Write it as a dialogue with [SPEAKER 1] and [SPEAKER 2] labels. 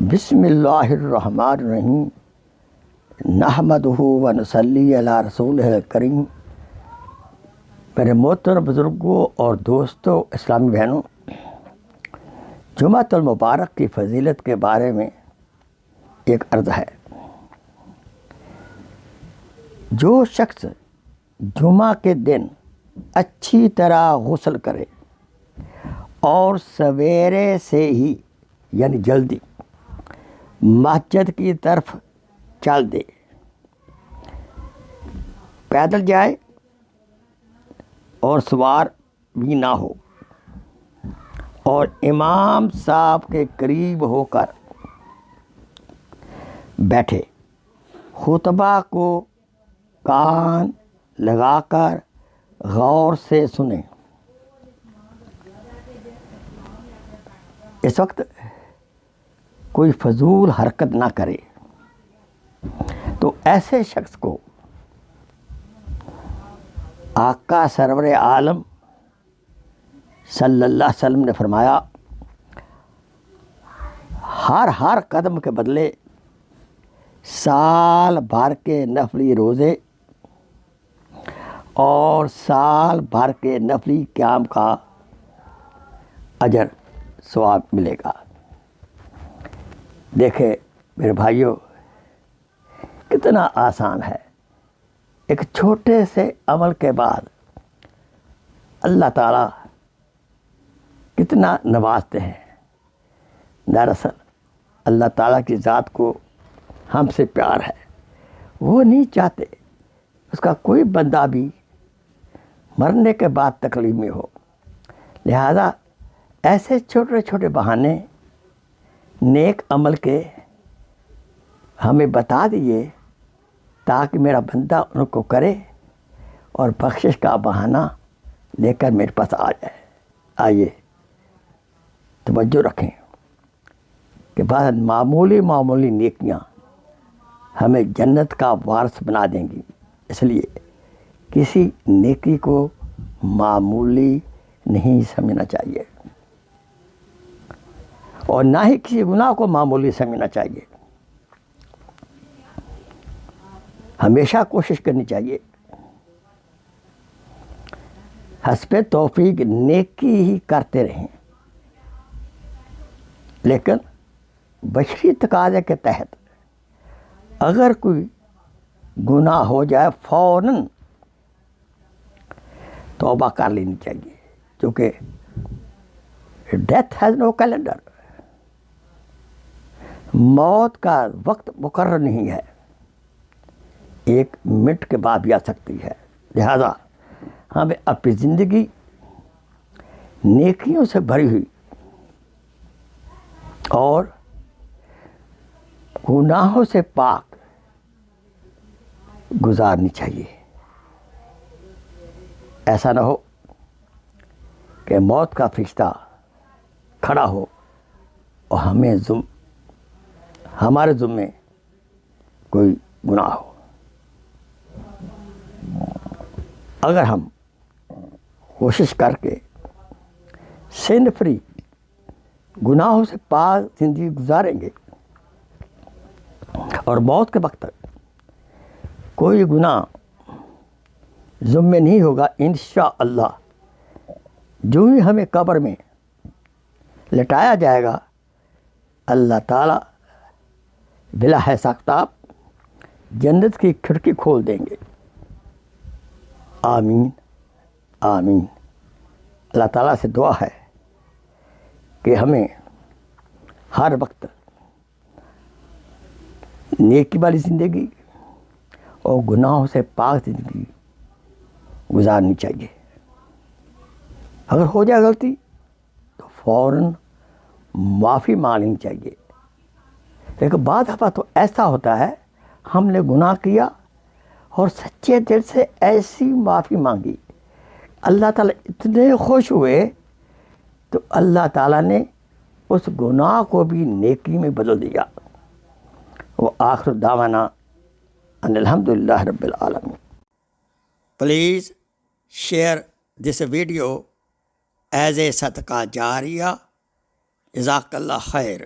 [SPEAKER 1] بسم اللہ الرحمن الرحیم نحمدہ و نصلی علی رسولہ الکریم۔ میرے محترم بزرگوں اور دوستوں، اسلامی بہنوں، جمعۃ المبارک کی فضیلت کے بارے میں ایک عرض ہے۔ جو شخص جمعہ کے دن اچھی طرح غسل کرے اور سویرے سے ہی یعنی جلدی مسجد کی طرف چل دے، پیدل جائے اور سوار بھی نہ ہو، اور امام صاحب کے قریب ہو کر بیٹھے، خطبہ کو کان لگا کر غور سے سنیں، اس وقت کوئی فضول حرکت نہ کرے، تو ایسے شخص کو آقا سرور عالم صلی اللہ علیہ وسلم نے فرمایا، ہر قدم کے بدلے سال بھر کے نفلی روزے اور سال بھر کے نفلی قیام کا اجر ثواب ملے گا۔ دیکھیں میرے بھائیوں، کتنا آسان ہے۔ ایک چھوٹے سے عمل کے بعد اللہ تعالیٰ کتنا نوازتے ہیں۔ دراصل اللہ تعالیٰ کی ذات کو ہم سے پیار ہے، وہ نہیں چاہتے اس کا کوئی بندہ بھی مرنے کے بعد تکلیف میں ہو، لہذا ایسے چھوٹے چھوٹے بہانے نیک عمل کے ہمیں بتا دیے تاکہ میرا بندہ ان کو کرے اور بخشش کا بہانہ لے کر میرے پاس آ جائے۔ آئیے توجہ رکھیں کہ بعض معمولی نیکیاں ہمیں جنت کا وارث بنا دیں گی، اس لیے کسی نیکی کو معمولی نہیں سمجھنا چاہیے اور نہ ہی کسی گناہ کو معمولی سمجھنا چاہیے۔ ہمیشہ کوشش کرنی چاہیے حسب توفیق نیکی ہی کرتے رہیں، لیکن بشری تقاضے کے تحت اگر کوئی گناہ ہو جائے فوراً توبہ کر لینی چاہیے، کیونکہ ڈیتھ ہیز نو کیلنڈر، موت کا وقت مقرر نہیں ہے، ایک منٹ کے بعد بھی آ سکتی ہے۔ لہذا ہمیں اپنی زندگی نیکیوں سے بھری ہوئی اور گناہوں سے پاک گزارنی چاہیے۔ ایسا نہ ہو کہ موت کا فرشتہ کھڑا ہو اور ہمارے ذمے کوئی گناہ ہو۔ اگر ہم کوشش کر کے سن فری گناہوں سے پاک زندگی گزاریں گے اور موت کے وقت تک کوئی گناہ ذمے نہیں ہوگا، انشاءاللہ جو ہی ہمیں قبر میں لٹایا جائے گا، اللہ تعالیٰ بلا حساب جنت کی کھڑکی کھول دیں گے۔ آمین آمین۔ اللہ تعالیٰ سے دعا ہے کہ ہمیں ہر وقت نیکی والی زندگی اور گناہوں سے پاک زندگی گزارنی چاہیے۔ اگر ہو جائے غلطی تو فوراً معافی مانگنی چاہیے، لیکن بعض دفعہ تو ایسا ہوتا ہے ہم نے گناہ کیا اور سچے دل سے ایسی معافی مانگی، اللہ تعالیٰ اتنے خوش ہوئے تو اللہ تعالیٰ نے اس گناہ کو بھی نیکی میں بدل دیا۔ وہ آخر دعوانا ان الحمدللہ رب العالمین۔ Please share this video as a صدقہ جاریہ۔ جزاک اللہ خیر۔